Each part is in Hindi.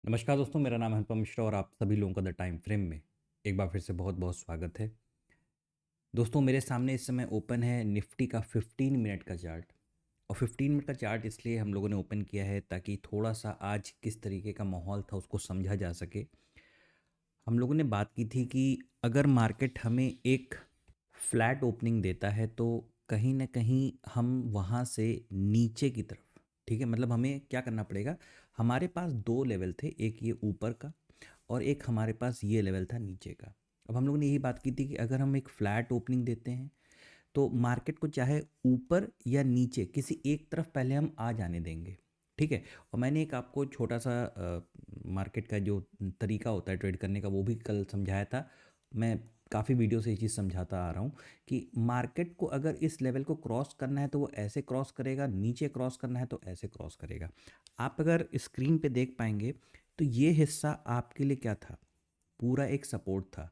नमस्कार दोस्तों, मेरा नाम है अनुपम मिश्रा और आप सभी लोगों का द टाइम फ्रेम में एक बार फिर से बहुत बहुत स्वागत है। दोस्तों, मेरे सामने इस समय ओपन है निफ्टी का 15 मिनट का चार्ट। और 15 मिनट का चार्ट इसलिए हम लोगों ने ओपन किया है ताकि थोड़ा सा आज किस तरीके का माहौल था उसको समझा जा सके। हम लोगों ने बात की थी कि अगर मार्केट हमें एक फ्लैट ओपनिंग देता है तो कहीं ना कहीं हम वहाँ से नीचे की तरफ, ठीक है, मतलब हमें क्या करना पड़ेगा। हमारे पास दो लेवल थे, एक ये ऊपर का और एक हमारे पास ये लेवल था नीचे का। अब हम लोगों ने यही बात की थी कि अगर हम एक फ्लैट ओपनिंग देते हैं तो मार्केट को चाहे ऊपर या नीचे किसी एक तरफ पहले हम आ जाने देंगे, ठीक है। और मैंने एक आपको छोटा सा मार्केट का जो तरीका होता है ट्रेड करने का वो भी कल समझाया था। मैं काफ़ी वीडियो से ये चीज़ समझाता आ रहा हूँ कि मार्केट को अगर इस लेवल को क्रॉस करना है तो वो ऐसे क्रॉस करेगा, नीचे क्रॉस करना है तो ऐसे क्रॉस करेगा। आप अगर स्क्रीन पे देख पाएंगे तो ये हिस्सा आपके लिए क्या था, पूरा एक सपोर्ट था।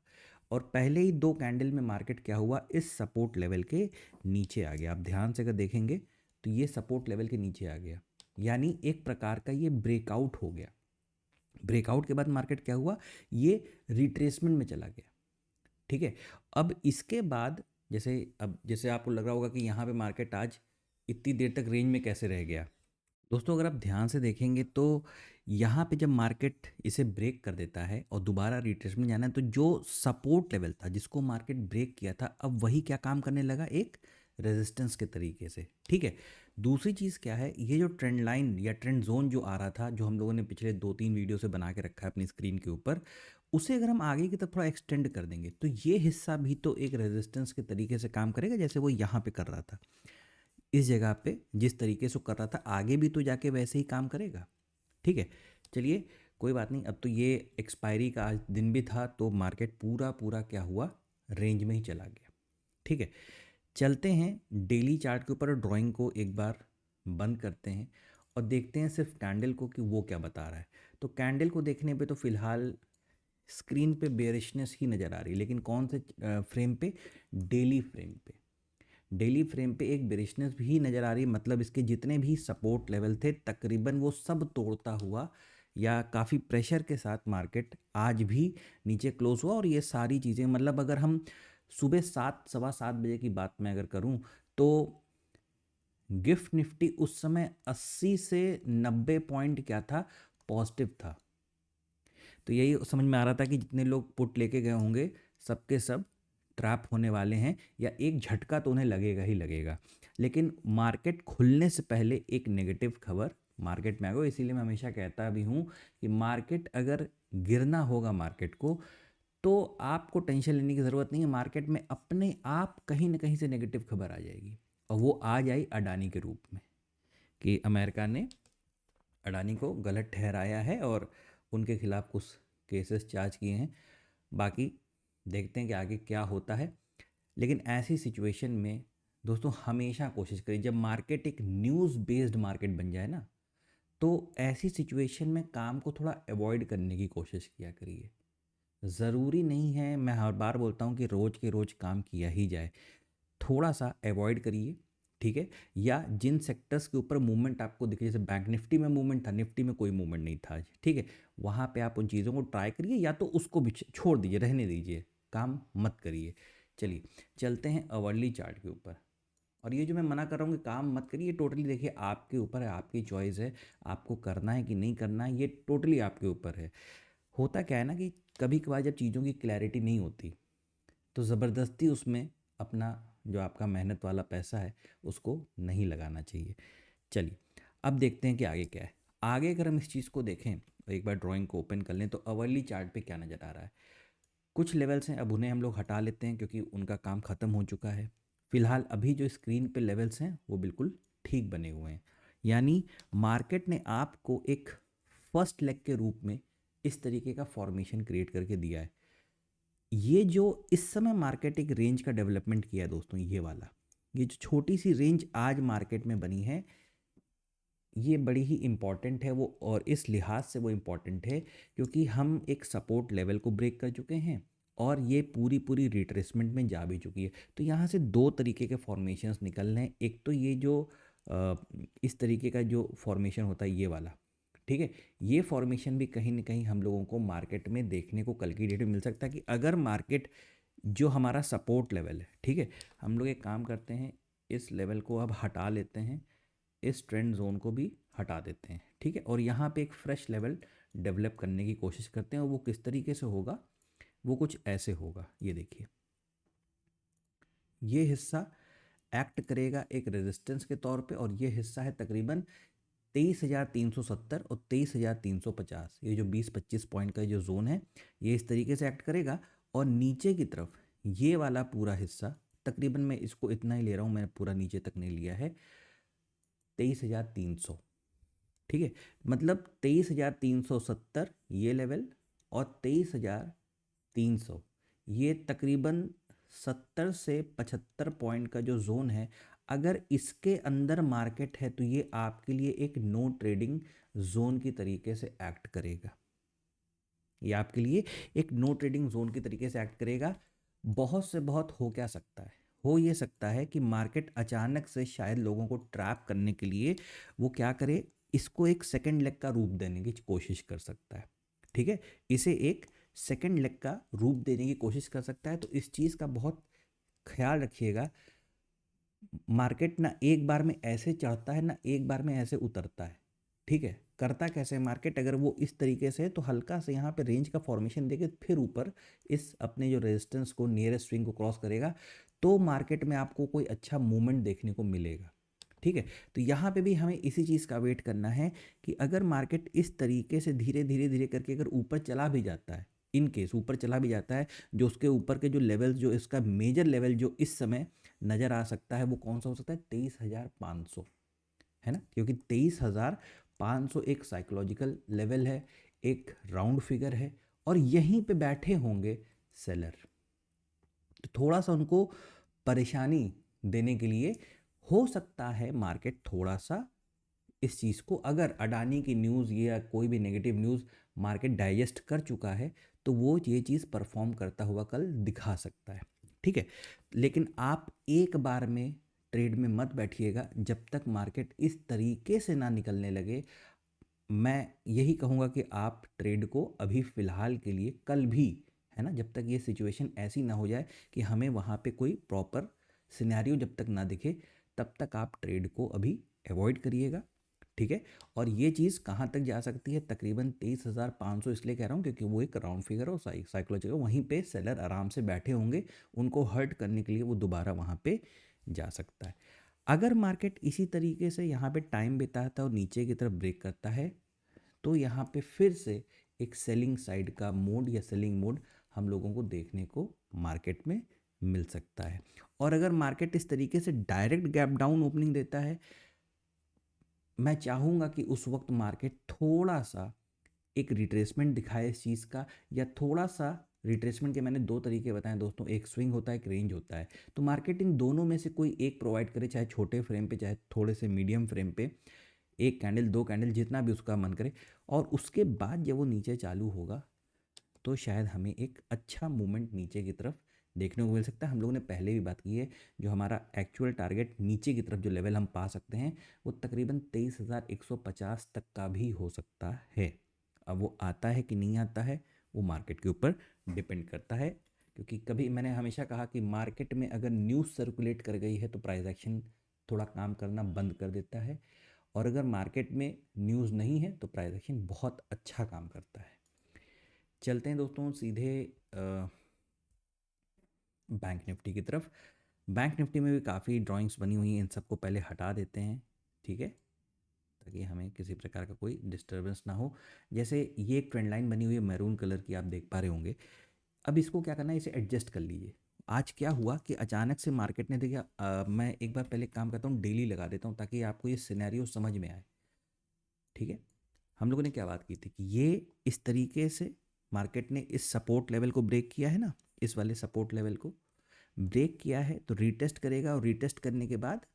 और पहले ही दो कैंडल में मार्केट क्या हुआ, इस सपोर्ट लेवल के नीचे आ गया। आप ध्यान से अगर देखेंगे तो ये सपोर्ट लेवल के नीचे आ गया, यानी एक प्रकार का ये ब्रेकआउट हो गया। ब्रेकआउट के बाद मार्केट क्या हुआ, ये रिट्रेसमेंट में चला गया, ठीक है। अब इसके बाद जैसे आपको लग रहा होगा कि यहाँ पे मार्केट आज इतनी देर तक रेंज में कैसे रह गया। दोस्तों, अगर आप ध्यान से देखेंगे तो यहाँ पे जब मार्केट इसे ब्रेक कर देता है और दोबारा रिट्रेसमेंट जाना है तो जो सपोर्ट लेवल था जिसको मार्केट ब्रेक किया था, अब वही क्या काम करने लगा, एक रेजिस्टेंस के तरीके से, ठीक है। दूसरी चीज़ क्या है, ये जो ट्रेंड लाइन या ट्रेंड जोन जो आ रहा था, जो हम लोगों ने पिछले 2-3 वीडियो से बना के रखा है अपनी स्क्रीन के ऊपर, उसे अगर हम आगे की तरफ थोड़ा एक्सटेंड कर देंगे तो ये हिस्सा भी तो एक रेजिस्टेंस के तरीके से काम करेगा, जैसे वो यहाँ पे कर रहा था। इस जगह पे जिस तरीके से कर रहा था आगे भी तो जाके वैसे ही काम करेगा, ठीक है। चलिए, कोई बात नहीं। अब तो ये एक्सपायरी का आज दिन भी था तो मार्केट पूरा पूरा क्या हुआ, रेंज में ही चला गया, ठीक है। चलते हैं डेली चार्ट के ऊपर, ड्राइंग को एक बार बंद करते हैं और देखते हैं सिर्फ कैंडल को कि वो क्या बता रहा है। तो कैंडल को देखने पे तो फिलहाल स्क्रीन पे बेरिशनेस ही नज़र आ रही है, लेकिन कौन से फ्रेम पे, डेली फ्रेम पे। डेली फ्रेम पे एक बेरिशनेस भी नज़र आ रही है, मतलब इसके जितने भी सपोर्ट लेवल थे तकरीबन वो सब तोड़ता हुआ या काफ़ी प्रेशर के साथ मार्केट आज भी नीचे क्लोज हुआ। और ये सारी चीज़ें, मतलब अगर हम सुबह 7 सवा 7 बजे की बात मैं अगर करूं तो गिफ्ट निफ्टी उस समय 80 से 90 पॉइंट क्या था, पॉजिटिव था। तो यही समझ में आ रहा था कि जितने लोग पुट लेके गए होंगे सबके सब ट्रैप होने वाले हैं, या एक झटका तो उन्हें लगेगा ही लगेगा। लेकिन मार्केट खुलने से पहले एक नेगेटिव खबर मार्केट में आ गई। इसीलिए मैं हमेशा कहता भी हूँ कि मार्केट अगर गिरना होगा मार्केट को, तो आपको टेंशन लेने की ज़रूरत नहीं है। मार्केट में अपने आप कहीं ना कहीं से नेगेटिव खबर आ जाएगी, और वो आ जाए अडानी के रूप में कि अमेरिका ने अडानी को गलत ठहराया है और उनके खिलाफ कुछ केसेस चार्ज किए हैं। बाकी देखते हैं कि आगे क्या होता है। लेकिन ऐसी सिचुएशन में दोस्तों हमेशा कोशिश करिए, जब मार्केट एक न्यूज़ बेस्ड मार्केट बन जाए ना, तो ऐसी सिचुएशन में काम को थोड़ा अवॉइड करने की कोशिश किया करिए। ज़रूरी नहीं है, मैं हर बार बोलता हूँ कि रोज़ के रोज़ काम किया ही जाए, थोड़ा सा अवॉइड करिए, ठीक है। या जिन सेक्टर्स के ऊपर मूवमेंट आपको दिखे, जैसे बैंक निफ्टी में मूवमेंट था, निफ्टी में कोई मूवमेंट नहीं था आज, ठीक है, वहाँ पे आप उन चीज़ों को ट्राई करिए या तो उसको भी छोड़ दीजिए, रहने दीजिए, काम मत करिए। चलिए, चलते हैं अवर्ली चार्ट के ऊपर। और ये जो मैं मना कर रहा हूँ कि काम मत करिए, टोटली देखिए आपके ऊपर है, आपकी चॉइस है, आपको करना है कि नहीं करना है, ये टोटली आपके ऊपर है। होता क्या है ना कि कभी कभार जब चीज़ों की क्लैरिटी नहीं होती तो ज़बरदस्ती उसमें अपना जो आपका मेहनत वाला पैसा है उसको नहीं लगाना चाहिए। चलिए, अब देखते हैं कि आगे क्या है। आगे अगर हम इस चीज़ को देखें और एक बार ड्राइंग को ओपन कर लें तो अवर्ली चार्ट पे क्या नज़र आ रहा है। कुछ लेवल्स हैं, अब उन्हें हम लोग हटा लेते हैं क्योंकि उनका काम ख़त्म हो चुका है। फिलहाल अभी जो स्क्रीन पे लेवल्स हैं वो बिल्कुल ठीक बने हुए हैं, यानी मार्केट ने आपको एक फर्स्ट लेग के रूप में इस तरीके का फॉर्मेशन क्रिएट करके दिया है। ये जो इस समय मार्केट एक रेंज का डेवलपमेंट किया है दोस्तों, ये वाला, ये जो छोटी सी रेंज आज मार्केट में बनी है, ये बड़ी ही इम्पॉर्टेंट है वो। और इस लिहाज से वो इम्पॉर्टेंट है क्योंकि हम एक सपोर्ट लेवल को ब्रेक कर चुके हैं और ये पूरी पूरी रिट्रेसमेंट में जा भी चुकी है। तो यहाँ से दो तरीके के फॉर्मेशंस निकल रहे हैं। एक तो ये जो इस तरीके का जो फॉर्मेशन होता है ये वाला, ठीक है, ये फॉर्मेशन भी कहीं ना कहीं हम लोगों को मार्केट में देखने को कल की डेट में मिल सकता है कि अगर मार्केट जो हमारा सपोर्ट लेवल है, ठीक है, हम लोग एक काम करते हैं, इस लेवल को अब हटा लेते हैं, इस ट्रेंड जोन को भी हटा देते हैं, ठीक है, और यहाँ पे एक फ्रेश लेवल डेवलप करने की कोशिश करते हैं। और वो किस तरीके से होगा, वो कुछ ऐसे होगा, ये देखिए, ये हिस्सा एक्ट करेगा एक रेजिस्टेंस के तौर पे, और ये हिस्सा है तकरीबन 23,370 और 23,350, ये जो 20-25 पॉइंट का जो जोन है, ये इस तरीके से एक्ट करेगा। और नीचे की तरफ ये वाला पूरा हिस्सा, तकरीबन मैं इसको इतना ही ले रहा हूँ, मैंने पूरा नीचे तक नहीं लिया है, 23,300, ठीक है, मतलब 23,370 ये लेवल, और 23,300 ये तकरीबन 70 से 75 पॉइंट का जो जोन है, अगर इसके अंदर मार्केट है तो ये आपके लिए एक नो ट्रेडिंग जोन की तरीके से एक्ट करेगा। ये आपके लिए एक नो ट्रेडिंग जोन की तरीके से एक्ट करेगा। बहुत से बहुत हो क्या सकता है, हो ये सकता है कि मार्केट अचानक से शायद लोगों को ट्रैप करने के लिए वो क्या करे, इसको एक सेकंड लेग का रूप देने की कोशिश कर सकता है, ठीक है, इसे एक सेकंड लेग का रूप देने की कोशिश कर सकता है। तो इस चीज़ का बहुत ख्याल रखिएगा, मार्केट ना एक बार में ऐसे चढ़ता है ना एक बार में ऐसे उतरता है, ठीक है, करता कैसे मार्केट, अगर वो इस तरीके से है तो हल्का से यहाँ पे रेंज का फॉर्मेशन देके फिर ऊपर इस अपने जो रेजिस्टेंस को, नियरेस्ट स्विंग को क्रॉस करेगा, तो मार्केट में आपको कोई अच्छा मूवमेंट देखने को मिलेगा, ठीक है। तो यहाँ पे भी हमें इसी चीज़ का वेट करना है कि अगर मार्केट इस तरीके से धीरे धीरे धीरे करके अगर ऊपर चला भी जाता है, इन केस ऊपर चला भी जाता है, जो उसके ऊपर के जो लेवल, जो इसका मेजर लेवल जो इस समय नज़र आ सकता है, वो कौन सा हो सकता है, 23,500, है ना, क्योंकि 23,500 एक साइकोलॉजिकल लेवल है, एक राउंड फिगर है, और यहीं पे बैठे होंगे सेलर। तो थोड़ा सा उनको परेशानी देने के लिए हो सकता है मार्केट थोड़ा सा इस चीज़ को, अगर अडानी की न्यूज़ या कोई भी नेगेटिव न्यूज़ मार्केट डाइजेस्ट कर चुका है तो वो ये चीज़ परफॉर्म करता हुआ कल दिखा सकता है, ठीक है। लेकिन आप एक बार में ट्रेड में मत बैठिएगा जब तक मार्केट इस तरीके से ना निकलने लगे। मैं यही कहूँगा कि आप ट्रेड को अभी फ़िलहाल के लिए कल भी, है ना, जब तक ये सिचुएशन ऐसी ना हो जाए कि हमें वहाँ पे कोई प्रॉपर सिनेरियो जब तक ना दिखे, तब तक आप ट्रेड को अभी अवॉइड करिएगा, ठीक है। और ये चीज़ कहाँ तक जा सकती है, तकरीबन 23,500 इसलिए कह रहा हूँ क्योंकि वो एक राउंड फिगर और साइकोलॉजिकल, वहीं पे सेलर आराम से बैठे होंगे, उनको हर्ट करने के लिए वो दोबारा वहाँ पे जा सकता है। अगर मार्केट इसी तरीके से यहाँ पे टाइम बिताता है और नीचे की तरफ ब्रेक करता है, तो यहाँ पे फिर से एक सेलिंग साइड का मोड या सेलिंग मोड हम लोगों को देखने को मार्केट में मिल सकता है। और अगर मार्केट इस तरीके से डायरेक्ट गैप डाउन ओपनिंग देता है, मैं चाहूँगा कि उस वक्त मार्केट थोड़ा सा एक रिट्रेसमेंट दिखाए इस चीज़ का, या थोड़ा सा रिट्रेसमेंट के मैंने दो तरीके बताए दोस्तों, एक स्विंग होता है, एक रेंज होता है। तो मार्केट इन दोनों में से कोई एक प्रोवाइड करे, चाहे छोटे फ्रेम पे चाहे थोड़े से मीडियम फ्रेम पे, एक कैंडल, दो कैंडल, जितना भी उसका मन करे, और उसके बाद जब वो नीचे चालू होगा तो शायद हमें एक अच्छा मूवमेंट नीचे की तरफ देखने को मिल सकता है। हम लोगों ने पहले भी बात की है, जो हमारा एक्चुअल टारगेट नीचे की तरफ जो लेवल हम पा सकते हैं वो तकरीबन 23,150 तक का भी हो सकता है। अब वो आता है कि नहीं आता है, वो मार्केट के ऊपर डिपेंड करता है, क्योंकि कभी मैंने हमेशा कहा कि मार्केट में अगर न्यूज़ सर्कुलेट कर गई है तो प्राइस एक्शन थोड़ा काम करना बंद कर देता है, और अगर मार्केट में न्यूज़ नहीं है तो प्राइस एक्शन बहुत अच्छा काम करता है। चलते हैं दोस्तों सीधे बैंक निफ्टी की तरफ। बैंक निफ्टी में भी काफ़ी ड्राइंग्स बनी हुई हैं, इन सबको पहले हटा देते हैं, ठीक है, ताकि हमें किसी प्रकार का कोई डिस्टर्बेंस ना हो। जैसे ये एक ट्रेंड लाइन बनी हुई है मैरून कलर की, आप देख पा रहे होंगे। अब इसको क्या करना है, इसे एडजस्ट कर लीजिए। आज क्या हुआ कि अचानक से मार्केट ने देखा, मैं एक बार पहले काम करता हूँ, डेली लगा देता हूँ ताकि आपको ये सिनेरियो समझ में आए, ठीक है। हम लोगों ने क्या बात की थी कि ये इस तरीके से मार्केट ने इस सपोर्ट लेवल को ब्रेक किया है ना, इस वाले सपोर्ट लेवल को ब्रेक किया है, तो रीटेस्ट करेगा, और रीटेस्ट करने के बाद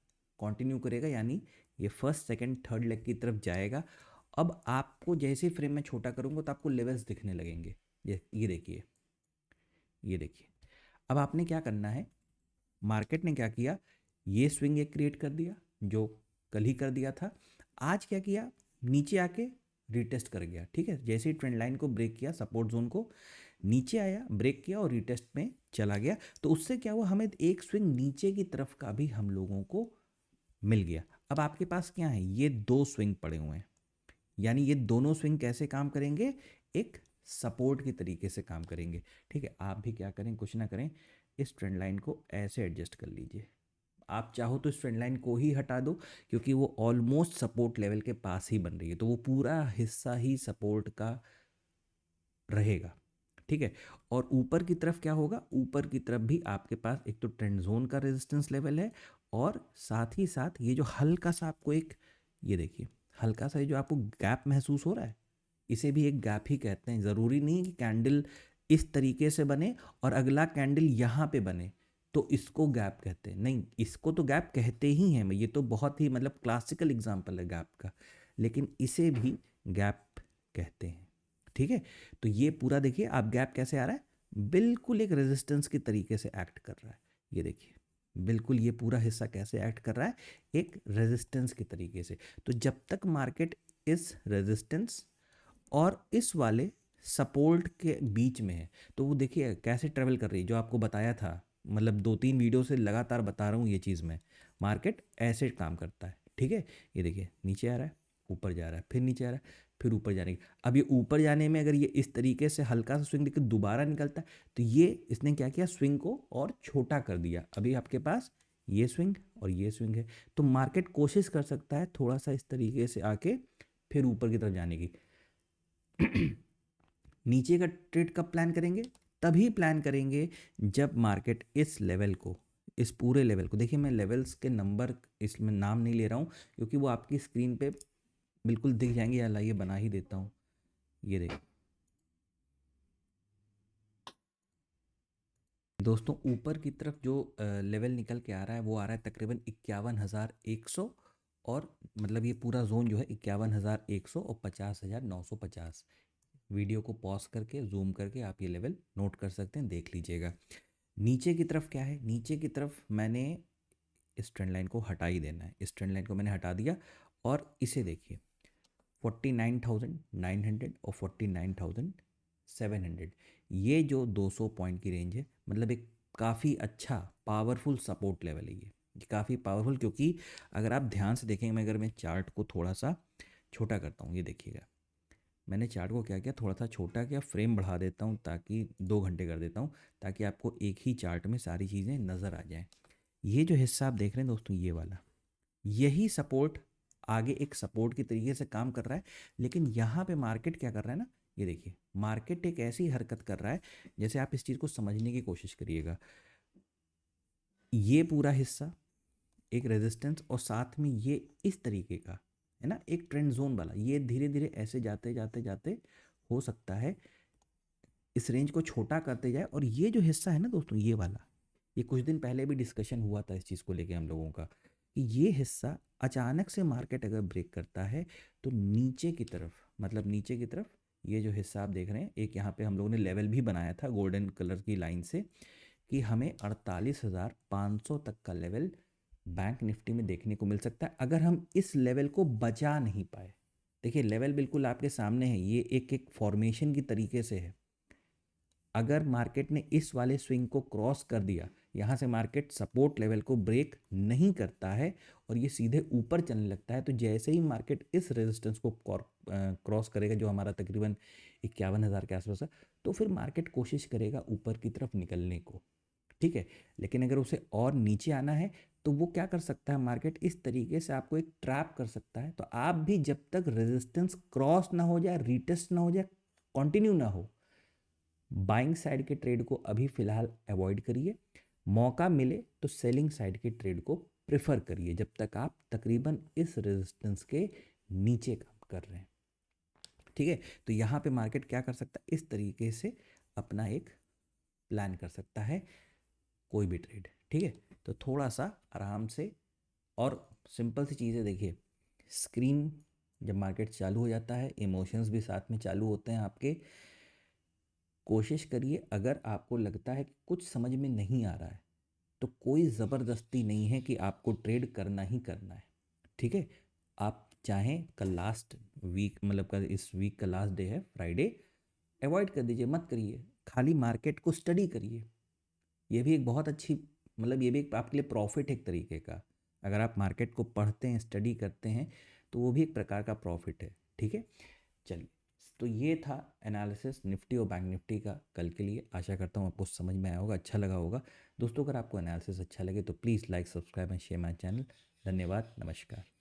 कंटिन्यू करेगा, यानी ये फर्स्ट सेकंड थर्ड लेग की तरफ जाएगा। अब आपको जैसे फ्रेम में छोटा करूँगा तो आपको लेवल्स दिखने लगेंगे, ये देखिए, ये देखिए। अब आपने क्या करना है, मार्केट ने क्या किया, ये स्विंग एक क्रिएट कर दिया जो कल ही कर दिया था। आज क्या किया, नीचे आके रीटेस्ट कर गया, ठीक है। जैसे ही ट्रेंड लाइन को ब्रेक किया, सपोर्ट जोन को नीचे आया, ब्रेक किया और रीटेस्ट में चला गया, तो उससे क्या हुआ, हमें एक स्विंग नीचे की तरफ का भी हम लोगों को मिल गया। अब आपके पास क्या है, ये दो स्विंग पड़े हुए हैं, यानी ये दोनों स्विंग कैसे काम करेंगे, एक सपोर्ट की तरीके से काम करेंगे, ठीक है। आप भी क्या करें, कुछ ना करें, इस ट्रेंड लाइन को ऐसे एडजस्ट कर लीजिए। आप चाहो तो इस ट्रेंड लाइन को ही हटा दो, क्योंकि वो ऑलमोस्ट सपोर्ट लेवल के पास ही बन रही है, तो वो पूरा हिस्सा ही सपोर्ट का रहेगा, ठीक है। और ऊपर की तरफ क्या होगा, ऊपर की तरफ भी आपके पास एक तो ट्रेंड जोन का रेजिस्टेंस लेवल है, और साथ ही साथ ये जो हल्का सा आपको एक, ये देखिए हल्का सा ये जो आपको गैप महसूस हो रहा है, इसे भी एक गैप ही कहते हैं। ज़रूरी नहीं है कि कैंडल इस तरीके से बने और अगला कैंडल यहाँ पे बने तो इसको गैप कहते हैं, नहीं, इसको तो गैप कहते ही हैं, ये तो बहुत ही मतलब क्लासिकल एग्जांपल है गैप का, लेकिन इसे भी गैप कहते हैं, ठीक है। तो ये पूरा देखिए, आप गैप कैसे आ रहा है, बिल्कुल एक रेजिस्टेंस के तरीके से एक्ट कर रहा है, ये देखिए बिल्कुल ये पूरा हिस्सा कैसे एक्ट कर रहा है, एक रेजिस्टेंस के तरीके से। तो जब तक मार्केट इस रेजिस्टेंस और इस वाले सपोर्ट के बीच में है, तो वो देखिए कैसे ट्रेवल कर रही है, जो आपको बताया था, मतलब 2-3 वीडियो से लगातार बता रहा हूँ ये चीज़ मैं, मार्केट ऐसे काम करता है, ठीक है। ये देखिए नीचे आ रहा है, ऊपर जा रहा है, फिर नीचे आ रहा है, फिर ऊपर जाने की, अब ये ऊपर जाने में अगर ये इस तरीके से हल्का सा स्विंग देकर दोबारा निकलता है, तो ये इसने क्या किया, स्विंग को और छोटा कर दिया। अभी आपके पास ये स्विंग और ये स्विंग है, तो मार्केट कोशिश कर सकता है थोड़ा सा इस तरीके से आके फिर ऊपर की तरफ जाने की। नीचे का ट्रेड कब प्लान करेंगे, तभी प्लान करेंगे जब मार्केट इस लेवल को, इस पूरे लेवल को, देखिए मैं लेवल्स के नंबर इसमें नाम नहीं ले रहा हूँ, क्योंकि वो आपकी स्क्रीन पे बिल्कुल दिख जाएंगे, या लाइए बना ही देता हूँ, ये देखिए दोस्तों, ऊपर की तरफ जो लेवल निकल के आ रहा है वो आ रहा है तकरीबन 51,100, और मतलब ये पूरा जोन जो है 51,100 और 50,950। वीडियो को पॉज करके जूम करके आप ये लेवल नोट कर सकते हैं, देख लीजिएगा। नीचे की तरफ क्या है, नीचे की तरफ मैंने इस ट्रेंड लाइन को हटा ही देना है, इस ट्रेंड लाइन को मैंने हटा दिया, और इसे देखिए 49,900 और 49,700, ये जो 200 पॉइंट की रेंज है, मतलब एक काफ़ी अच्छा पावरफुल सपोर्ट लेवल है ये काफ़ी पावरफुल, क्योंकि अगर आप ध्यान से देखेंगे, मैं अगर मैं चार्ट को थोड़ा सा छोटा करता हूँ, ये देखिएगा मैंने चार्ट को क्या किया, थोड़ा सा छोटा किया, फ्रेम बढ़ा देता हूँ, ताकि 2 घंटे कर देता हूँ, ताकि आपको एक ही चार्ट में सारी चीज़ें नज़र आ जाएं। ये जो हिस्सा आप देख रहे हैं दोस्तों, ये वाला, यही सपोर्ट आगे एक सपोर्ट की तरीके से काम कर रहा है, लेकिन यहाँ पे मार्केट क्या कर रहा है ना, ये देखिए मार्केट एक ऐसी हरकत कर रहा है, जैसे आप इस चीज़ को समझने की कोशिश करिएगा, ये पूरा हिस्सा एक रेजिस्टेंस और साथ में ये इस तरीके का है ना, एक ट्रेंड जोन वाला, ये धीरे धीरे ऐसे जाते जाते जाते हो सकता है इस रेंज को छोटा करते जाए, और ये जो हिस्सा है ना दोस्तों, ये वाला, ये कुछ दिन पहले भी डिस्कशन हुआ था इस चीज़ को लेके हम लोगों का, कि ये हिस्सा अचानक से मार्केट अगर ब्रेक करता है, तो नीचे की तरफ, मतलब नीचे की तरफ ये जो हिस्सा आप देख रहे हैं, एक यहाँ पे हम लोगों ने लेवल भी बनाया था गोल्डन कलर की लाइन से, कि हमें 48,500 तक का लेवल बैंक निफ्टी में देखने को मिल सकता है, अगर हम इस लेवल को बचा नहीं पाए। देखिए लेवल बिल्कुल आपके सामने है, ये एक एक फॉर्मेशन की तरीके से है, अगर मार्केट ने इस वाले स्विंग को क्रॉस कर दिया, यहाँ से मार्केट सपोर्ट लेवल को ब्रेक नहीं करता है और ये सीधे ऊपर चलने लगता है, तो जैसे ही मार्केट इस रेजिस्टेंस को क्रॉस करेगा, जो हमारा तकरीबन 51,000 के आसपास है, तो फिर मार्केट कोशिश करेगा ऊपर की तरफ निकलने को, ठीक है। लेकिन अगर उसे और नीचे आना है, तो वो क्या कर सकता है, मार्केट इस तरीके से आपको एक ट्रैप कर सकता है, तो आप भी जब तक रेजिस्टेंस क्रॉस ना हो जाए, रीटेस्ट ना हो जाए, कंटिन्यू ना हो, बाइंग साइड के ट्रेड को अभी फ़िलहाल अवॉइड करिए, मौका मिले तो सेलिंग साइड के ट्रेड को प्रेफर करिए, जब तक आप तकरीबन इस रेजिस्टेंस के नीचे काम कर रहे हैं, ठीक है। तो यहाँ पे मार्केट क्या कर सकता है, इस तरीके से अपना एक प्लान कर सकता है कोई भी ट्रेड, ठीक है। तो थोड़ा सा आराम से, और सिंपल सी चीज़ें देखिए, स्क्रीन जब मार्केट चालू हो जाता है, इमोशंस भी साथ में चालू होते हैं आपके, कोशिश करिए, अगर आपको लगता है कि कुछ समझ में नहीं आ रहा है, तो कोई ज़बरदस्ती नहीं है कि आपको ट्रेड करना ही करना है, ठीक है। आप चाहें कल लास्ट वीक मतलब कल इस वीक का लास्ट डे है फ्राइडे, अवॉइड कर दीजिए, मत करिए, खाली मार्केट को स्टडी करिए। ये भी एक बहुत अच्छी मतलब ये भी एक आपके लिए प्रॉफिट है एक तरीके का। अगर आप मार्केट को पढ़ते हैं, स्टडी करते हैं, तो वो भी एक प्रकार का प्रॉफिट है। ठीक है, चलिए, तो ये था एनालिसिस निफ्टी और बैंक निफ्टी का कल के लिए। आशा करता हूँ आपको समझ में आया होगा, अच्छा लगा होगा। दोस्तों, अगर आपको एनालिसिस अच्छा लगे तो please like, subscribe and share my channel. धन्यवाद, नमस्कार।